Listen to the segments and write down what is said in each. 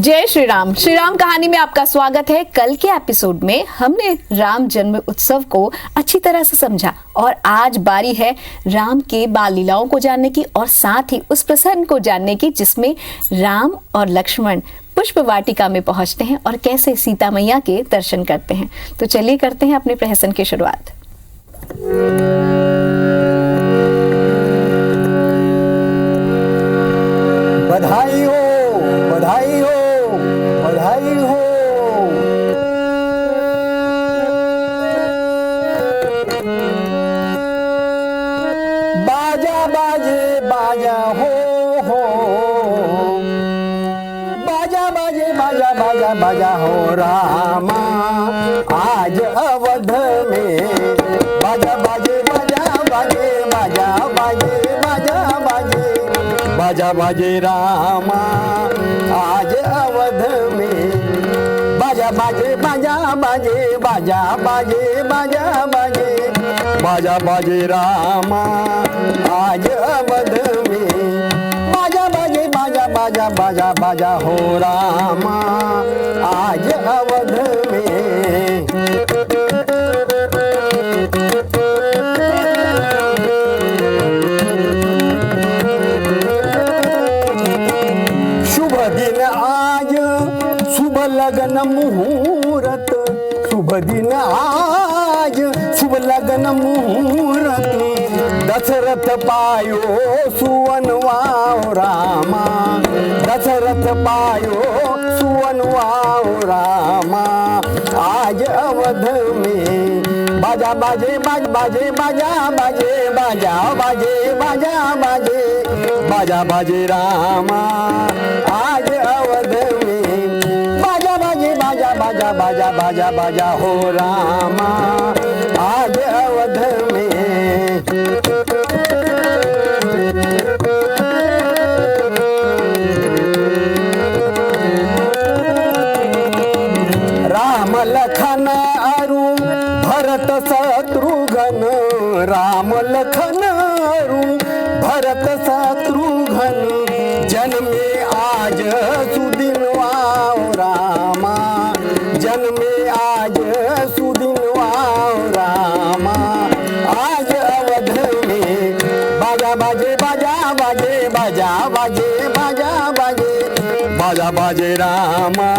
जय श्री राम। श्री राम कहानी में आपका स्वागत है। कल के एपिसोड में हमने राम जन्म उत्सव को अच्छी तरह से समझा और आज बारी है राम के बाल लीलाओं को जानने की और साथ ही उस प्रसंग को जानने की जिसमें राम और लक्ष्मण पुष्प वाटिका में पहुंचते हैं और कैसे सीता मैया के दर्शन करते हैं। तो चलिए करते हैं अपने प्रहसन की शुरुआत। बधाई हो, बधाई हो, बधाई हो। बाजा बाजे बाजा हो, बाजा बाजे बाजा बाजा बाजा हो रामा आज अवध में। बाजा बाजे बाजा बाजे बाजा बाजे बाजा बाजे बाजा बाजे रामा आज अवध में। बाजा बाजे बाजा बाजे बाजा बाजे बाजा बाजे बाजा बाजे रामा आज अवध में। बाजा बाजे बाजा बाजा बाजा बाजा हो रामा आज अवध में। लगन मुहूर्त, शुभ दिन आज शुभ लगन मुहूर्त। दशरथ पायो सुवन वाओ रामा, दशरथ पायो सुवन वाओ रामा आज अवध में। बाजा बाजे बाज बाजे बाजा बाजे बाजा बाजे बाजा बाजे बाजा बाजे रामा आज अवध में। बाजा बाजा बाजा बाजा बाजा हो रामा आज अवध में। राम लखन अरु भरत शत्रुघ्न, राम लखन अरु भरत शत्रुघ्न। जन्मे आज सुदिन वाओ रामा, जन्मे आज सुदिन वाओ रामा आज अवध में। बाजा बाजे बाजा बाजे बाजा बाजे बाजा बाजे बाजा बाजे रामा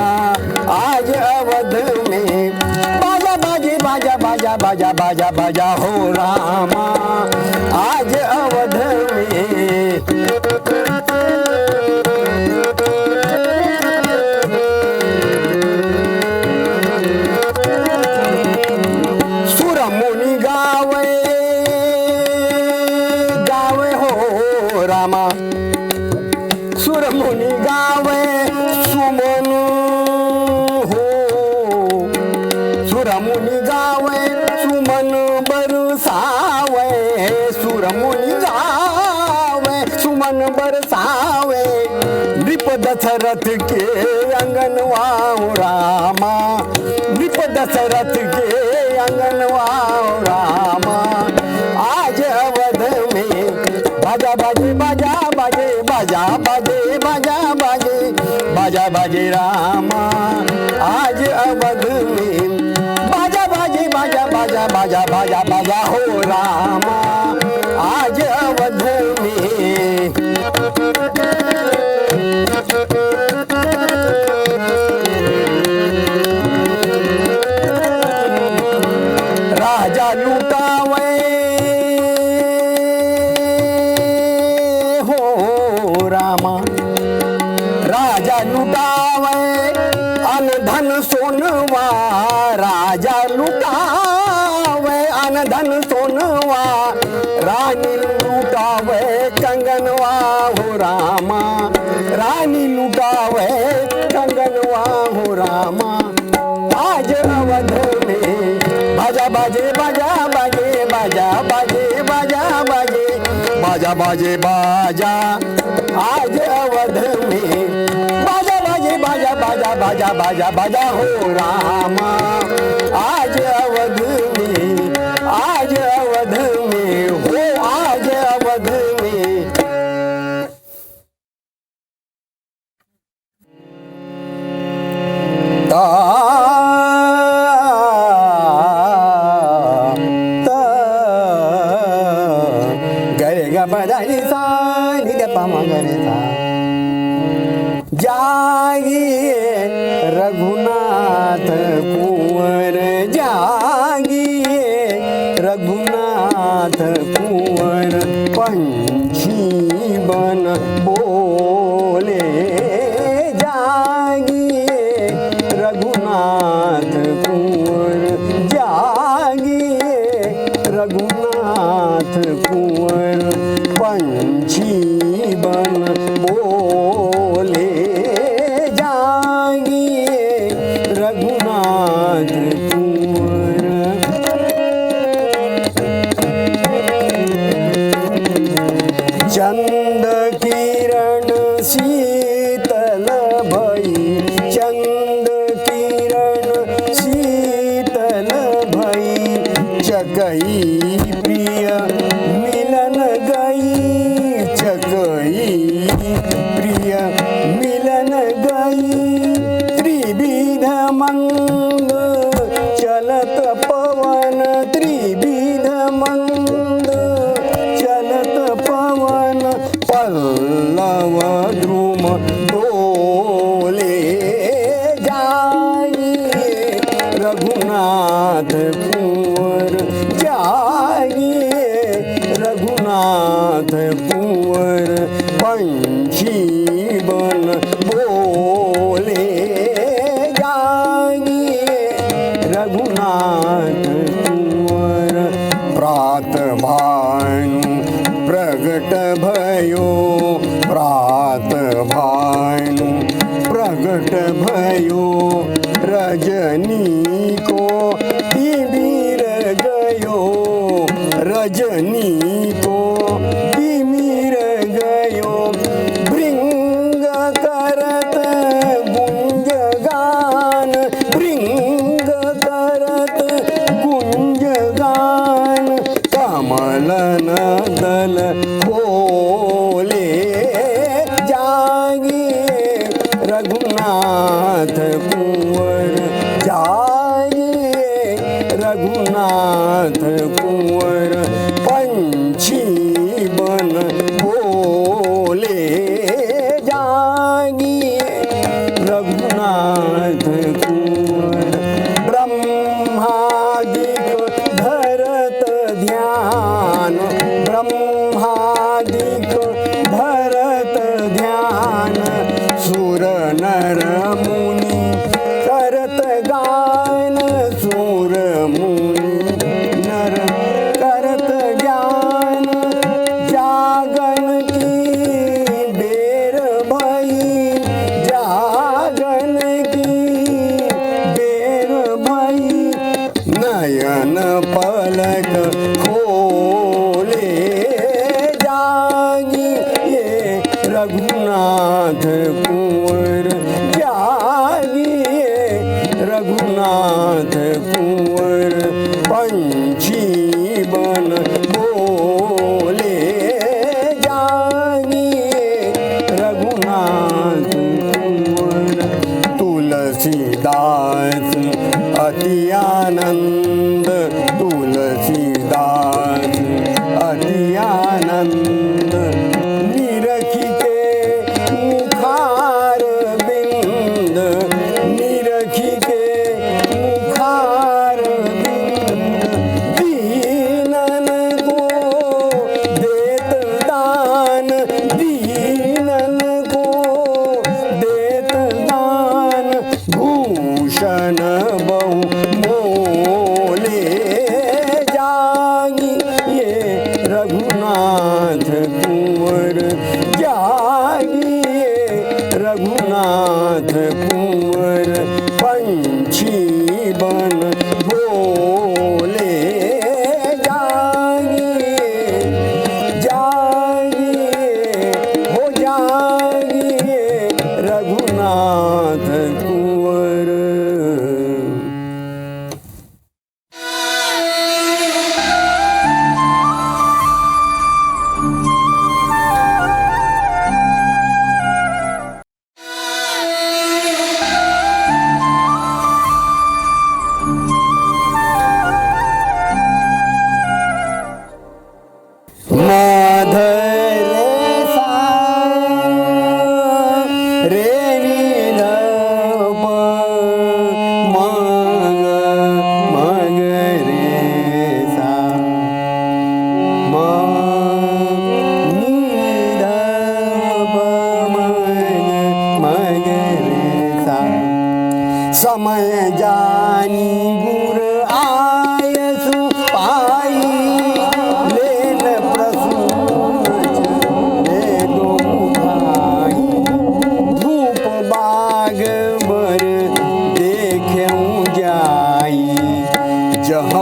आज अवध में। बाजा बाजे बाजा बाजा बाजा बाजा बाजा हो रामा आज अवध में। सुर मुनि गावे सुमन हो, सुर मुनि गावे सुमन बरसावे, सुर मुनि गावे सुमन बरसावे। नृप दशरथ के अंगन वाओ रामा, नृप दशरथ के अंगन वाओ रामा आज अवध में। बाजा बाजे बाजा बाजे बाजा बाजे बाजा बाजे बाजा बाजे रामा आज अवध में। बाजा बाजे बाजा बाजा बाजा बाजा बाजा हो रामा आज अवध में। राजा लुटावे रामा, राजा लुटावे अन धन सोनवा, राजा लुटावे अन धन सोनवा। रानी लुटावे कंगनवा हो रामा, रानी लुटावे कंगनवा हो रामा आज अवध में। बाजा बाजे बाजा बाजे बाजा बाजे बाजा बाजे बाजा बाजे बाजा आज अवध में। बाजा बाजे बाजा बाजा बाजा बाजा बाजा हो रामा आज अवध में, आज अवध में हो आज अवध में। जागिए रघुनाथ कुंवर पंछी बन बोले जागिए रघुनाथ कुंवर जागिए रघुनाथ कुंवर पंछी बन बोले जागिए रघुनाथ कुंवर। चंद किरण शीतल भई चंद किरण शीतल भई चकई प्रिय मिलन गई चकई प्रिय मिलन गई त्रिविध मंद चलत पवन त्रिविध मंद चलत पवन पल्लव द्रुम डोले जाइए रघुनाथ कुंवर जाइए रघुनाथ कुंवर पंछी बन बोले जाइए रघुनाथ कुंवर। प्रात भानु प्रगट भयो प्रात भानु प्रगट भयो रजनी को तिमिर गयो रजनी को तिमिर गयो भृंग करत गुंज गान भृंग करत गुंज गान कमलन दल खोले जागिए रघुनाथ कुंवर जागिए रघुनाथ कुंवर पंछी बन बोले जागिए रघुनाथ कुंवर। ब्रह्मादिक धरत ध्यान ब्रह्मादिक धरत ध्यान सुर नर मुनि करत गान सुर मुनि नर करत ज्ञान जागन की बेर भई जागन की बेर भई नयन पलक खोले जागिए रघुनाथ कुंवर जागिए रघुनाथ कुंवर पंछी बन बोले जागिए रघुनाथ कुंवर। तुलसीदास अति आनंद तुलसीदास अति आनंद निरखी के मुखार बिंद निरखी के मुखार बिंद दीनन को देत दान दीनन को देत दान भूषण बहु मोले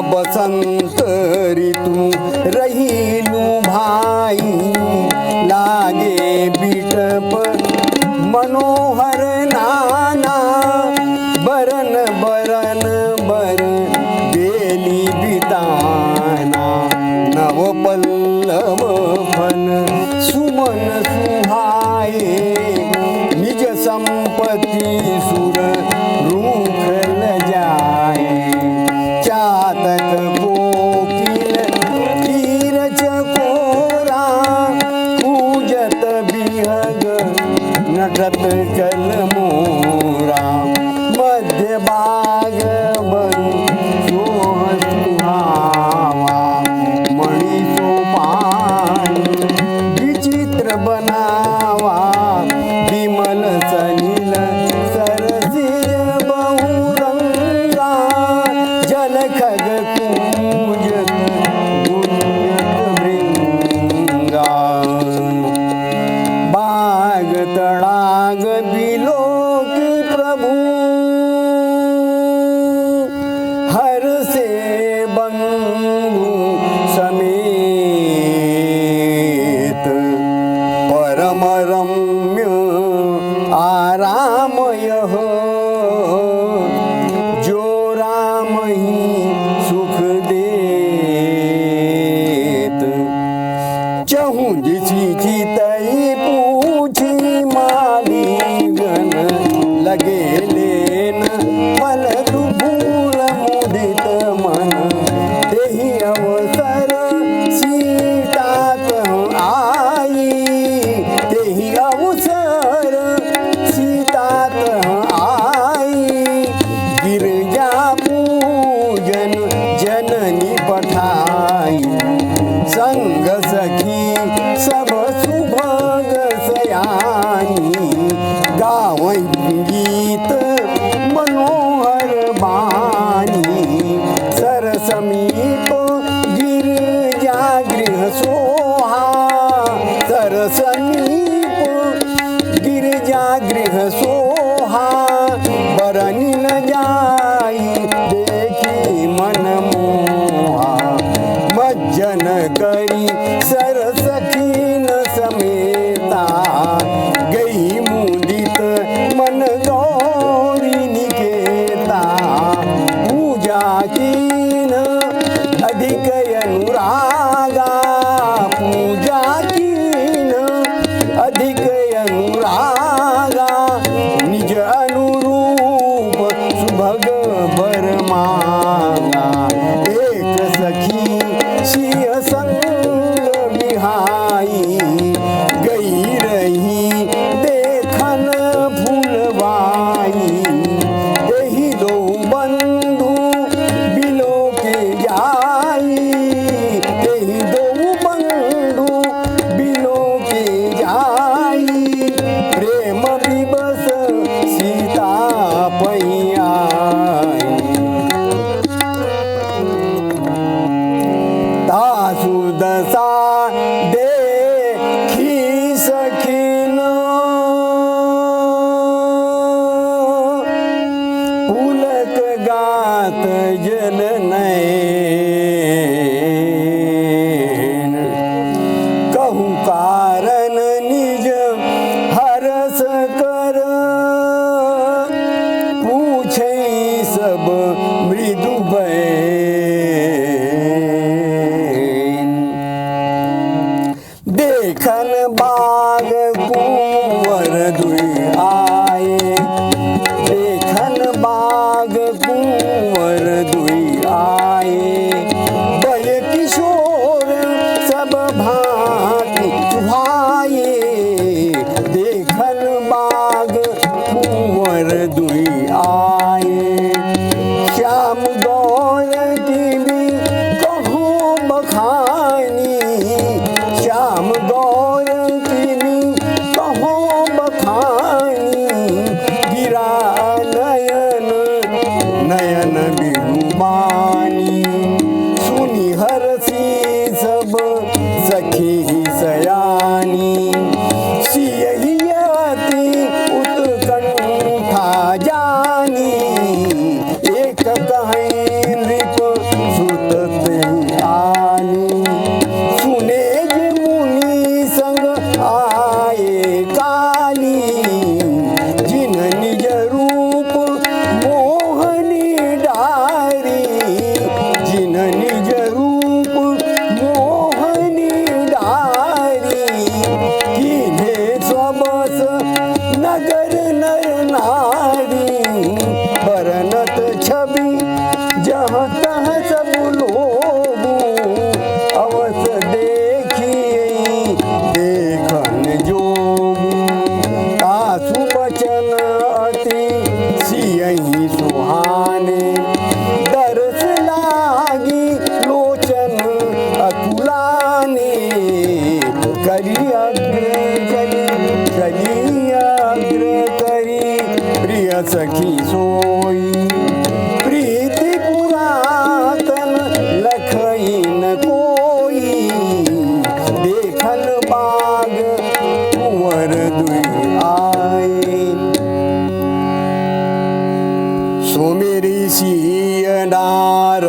बसंत ऋतु रहीलू भाई लागे बिटप मनोहर नाना बरन बरन बर बेली बिताना नव पल्लव फन सुमन सुहाए निज संपत्ति सुर रूख ल जाए चातक कोकिल तीर चकोरा पूजत बिहग नटत कल मोरा मध्य बाग बरु सोह सुहावा मणि सोपान विचित्र बनावा विमल सनील सरसिज बहुरंगा जल खग पूजत गुंजत भृंगा बाग तड़ाग बिलोक प्रभु हर से बंधु समेत परम रम्य आरामय जो राम ही सुख देत चहु जिसी चितई पूछी मालीगन लगे लेन पल दुभूल मुदित मन तेहि अवसर सीतात आई तेहि अवसर सीतात आई गिरजा पूजन जननी पठाई संग सखी सब सुभग सयानी गावई गीत मनोहर बानी सर समीप गिरजा गृह सोहा सर समीप गिरजा गृह सोहा बरनी न जाई देखी मन मोहा मज्जन करी सर सखीन समेता गई मुदित मन गौरी निकेता पूजा कीन अधिक अनुरागा पूजा कीन अधिक अनुरागा निज अनुरूप सुभग बर मांगा एक सखी सिंह संग बिहाई गई रही देखन फूलवाई एही दो बंधु बिलो के जाई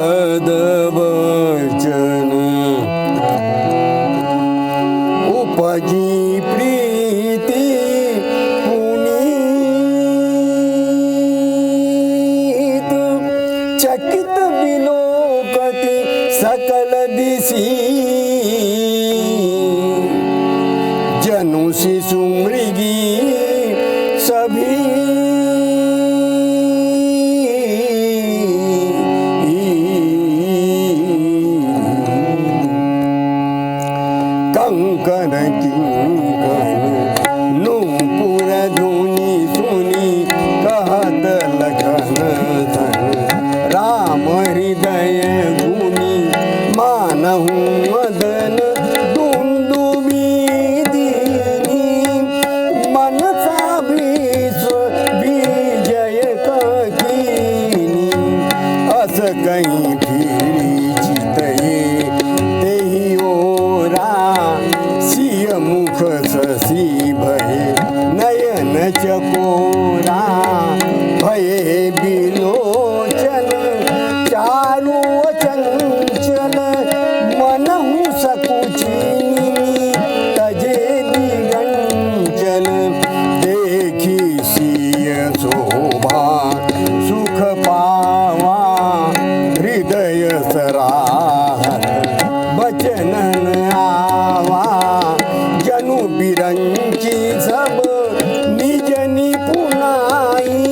पद वचन उपजी प्रीति पुनीत चकित विलोकति सकल दिशि जनु शिशु मृगी सभी कंकन किंकन नूपुर धुनि सुनि कहत लखन धन राम हृदय गुनि मानहु मदन दुंदुबी दीनी मनसा विश्व विजय ककीनी अस कहीं फिरी चितये तेहि ओरा सिय मुख शशि भये नयन चकोरा भये बिलोचन चारु चंचल मनहु सकुचिनी तजे दिगंचल देखी सिय शोभा सुख पावा हृदय सराहत बचनन आवा जनु बिरंची सब निज निपुनाई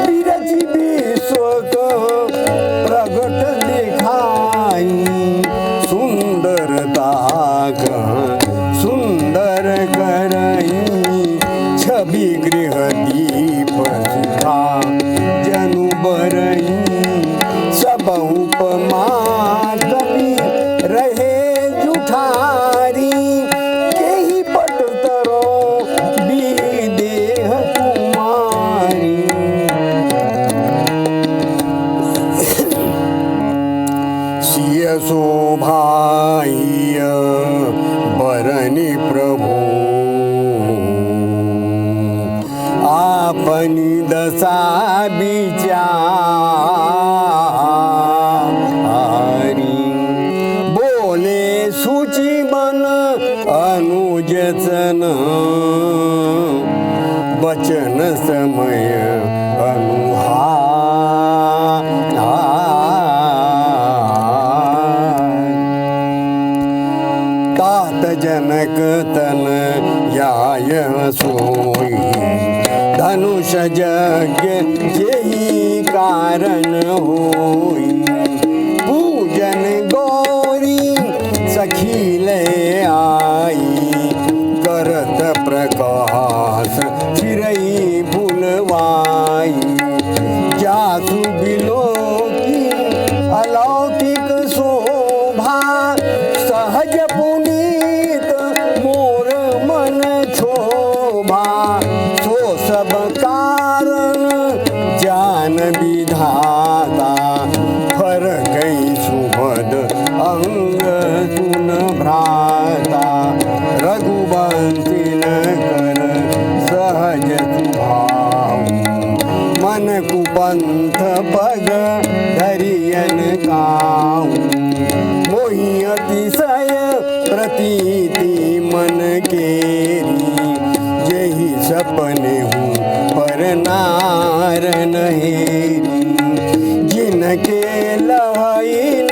बिरची विश्वक प्रगट दिखाई सुंदरता सुंदर करई छवि गृह दीप सुखा जनु बरई सब उपमा कवि रहे जुठारी केहि पट तरो विदेह कुमारी सिय शोभाय बरनि प्रभु आपनी दशा विचारी बोले सूचि बन अनुजन बचन समय तात जनक तन याय सोई धनुष यज्ञ जेहि कारण होई पूजन गौरी सखी ले आई करत प्रकाश चिरई फुलवाई जासु बिलोकी अलौकिक शोभा सहज पुनीत मोर मन क्षोभा सो सब कारण जान विधाता फर गई सुभद अंग सुन भ्राता रघुवंशी न कर सहज सुभाव मन कुपंथ पग धरियन काऊ मोहि अतिशय प्रतीति मन केरी यही सपने हूँ पर नार नहेरी जिनके लहइन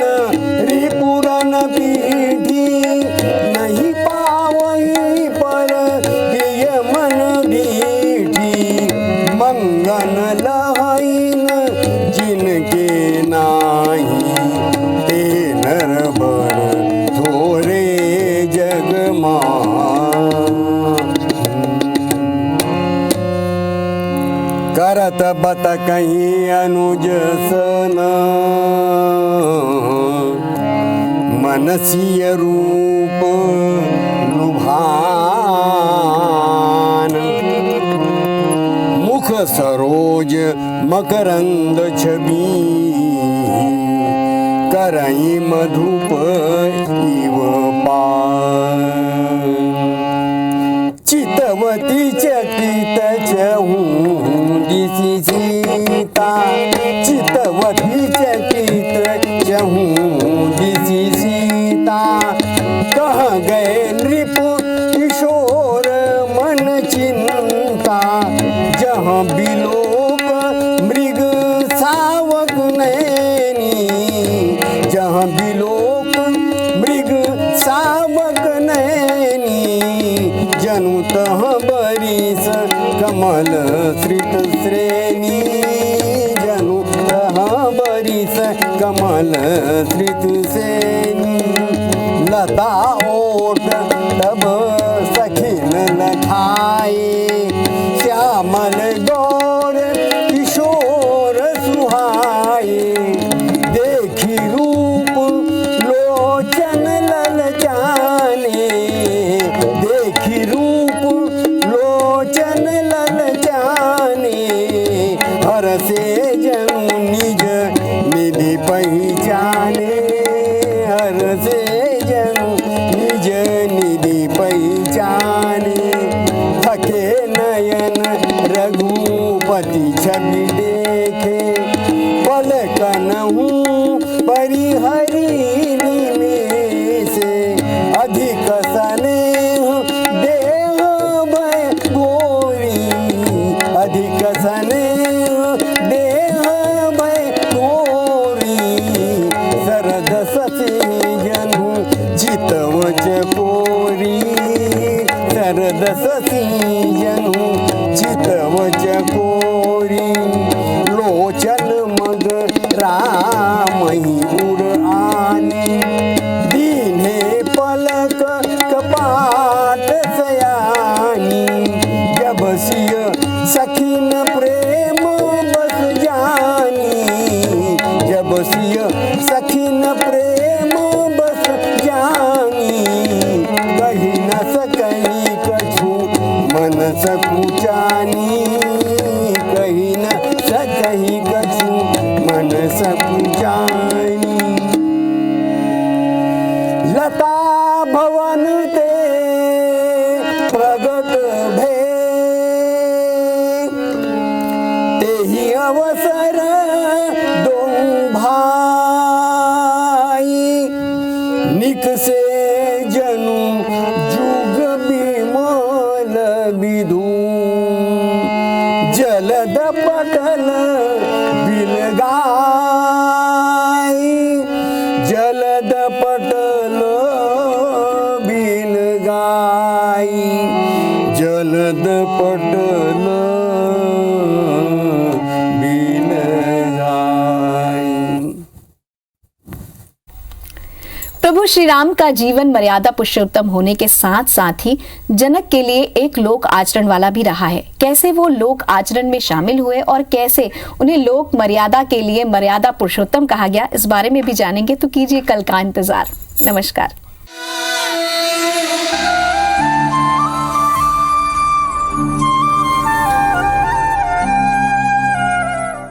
रिपुरन पीठी नहीं पावही पर प्रिय मन ढीठी मंगन लहइन जिनके नाही ते नर बर थोरे जग करत बत कहीं अनुज सन मनसीय रूप लुभान मुख सरोज मकरंद छवि करई मधुप इव पान चितवती चकित चहूँ दिशि सीता चितवती चकित चहूँ दिसी सीता, कह गए नृप किशोर मन चिंता, जहाँ बिलोक मृग सावक नैनी, जहाँ बिलोक मृग सावक नैनी, जनु तह बरिस कमल श्रित श्रेणी, जनु तह बरिस कमल श्रित श्रेणी, लता ओट तब सखिन लखाए, श्यामल गौर किशोर सुहाए, देखी रूप लोचन ललचाने, देखी रूप लोचन ललचाने, हर से जनु निज निधि पहचाने, हर से जनु निज निधि पहचाने, थके नयन रघुपति छवि देखे, पलकन हूँ परिहरी निमेषे, अधिक स्नेह देह भय गोरी, अधिक स्नेह देह भय गोरी, शरद सती जनु चितव चकोरी, शरद सती जनु चितव चकोरी, लोचन मग राम ही उड़ आने, दीन्हे पलक कपाट सयानी, जब सिय सखिन प्रेम बस जानी, जब सिय सखिन प्रेम बस जानी, कही न सकई कछु मन सकुचानी, कही न सकई कछु मन सकुचानी, लता भवन ते प्रगट भे, तेहि अवसर दो भाई, निकसे जनु जुग बिमल विधु, जलद पटल बिलगाई, जलद पटल बिलगाई, जलद पटल बिलगाई। प्रभु श्री राम का जीवन मर्यादा पुरुषोत्तम होने के साथ साथ ही जनक के लिए एक लोक आचरण वाला भी रहा है। कैसे वो लोक आचरण में शामिल हुए और कैसे उन्हें लोक मर्यादा के लिए मर्यादा पुरुषोत्तम कहा गया, इस बारे में भी जानेंगे। तो कीजिए कल का इंतजार। नमस्कार।